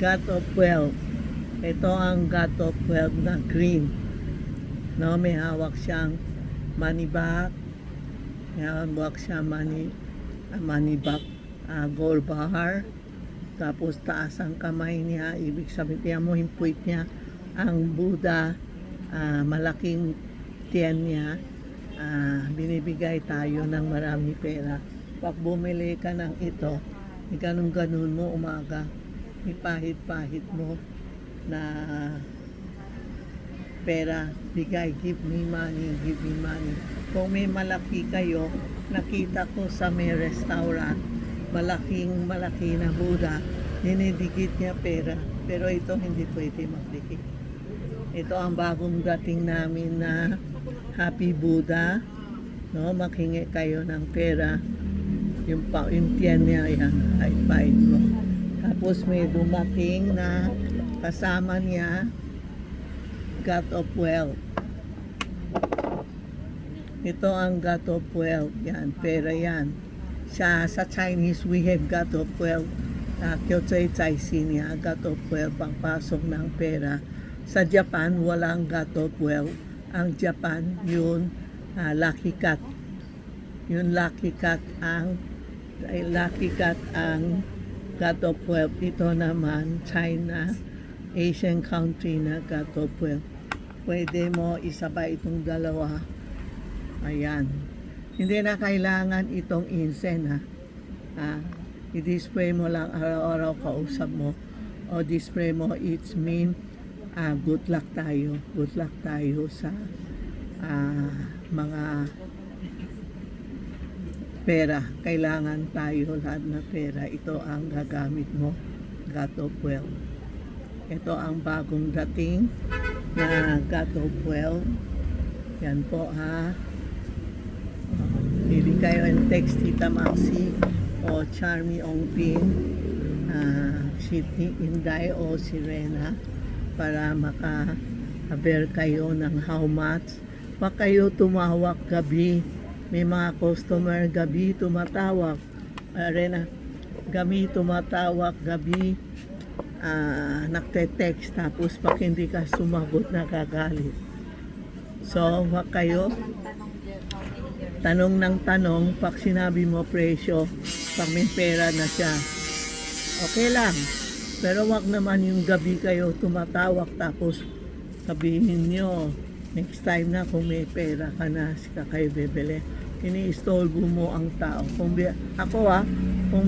God of Wealth. Ito ang God of Wealth na green. No, may hawak siyang money bag. May hawak siya money bag, gold bar. Tapos taas ang kamay niya. Ibig sabihin, tiyan mo yung puwit niya. Ang Buddha, malaking tiyan niya. Binibigay tayo ng marami pera. Pag bumili ka ng ito, ganun-ganun mo umaga, ipahit-pahit mo na pera, bigay, give me money, give me money. Kung may malaki kayo, nakita ko sa may restaurant, malaki na Buddha, dinidikit niya pera, pero ito hindi pwede magdikit. Ito ang bagong dating namin na Happy Buddha, no? Makingi kayo ng pera, yung tiyan niya, yan, high-five mo. Tapos may dumating na kasama niya, God of Wealth. Ito ang God of Wealth, yan, pera yan. Sa Chinese, we have God of Wealth. Kyotsui Taisi niya, God of Wealth, pangpasok ng pera. Sa Japan, walang God of Wealth. Ang Japan, yun, Lucky Cat. Yun, Lucky Cat ang God of Wealth. Ito naman, China, Asian country na God of Wealth. Pwede mo isabay itong dalawa. Ayan. Hindi na kailangan itong incense, ha. I-display mo lang araw-araw kausap mo. O display mo, it's mean good luck tayo. Good luck tayo sa mga pera. Kailangan tayo lahat na pera. Ito ang gagamit mo. God of Wealth. Ito ang bagong dating na God of Wealth. Yan po, ha. Pili kayo and text Tita Maxi o Charmy Ongpin, si Inday o si Rena para maka-bear kayo ng how much. Wag kayo tumawag gabi. May mga customer gabi tumatawag. Rena, gabi tumatawag gabi. Nagte-text tapos pag hindi ka sumagot nagagalit. So, wag kayo tanong ng tanong pag sinabi mo presyo, pag may pera na siya. Okay lang. Pero wag naman yung gabi kayo tumatawag tapos sabihin nyo, next time na kung may pera ka na, sika kayo bibili. Ini-istolbo mo ang tao. Kung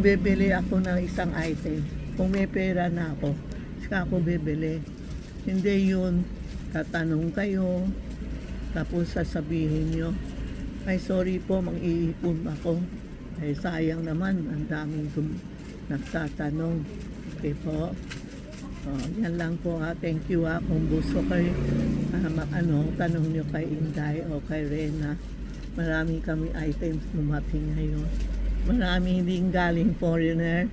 bibili ako ng isang item, kung may pera na ako, sika ako bibili. Hindi yun, tatanong kayo, tapos sasabihin nyo, ay sorry po, mag-iipon ako. Ay sayang naman, ang daming nagtatanong. Okay po. Yan lang po, ha. Thank you, ha. Kung gusto kayo, tanong nyo kay Inday o kay Rena. Marami kami items dumating ngayon. Marami hindi galing foreigner.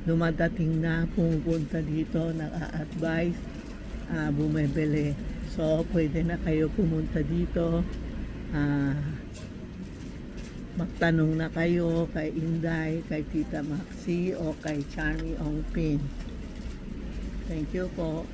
Dumadating na, pumupunta dito, nag-a-advise, bumibili. So, pwede na kayo pumunta dito. Magtanong na kayo kay Inday, kay Tita Maxi o kay Charmy Ongpin. Thank you po.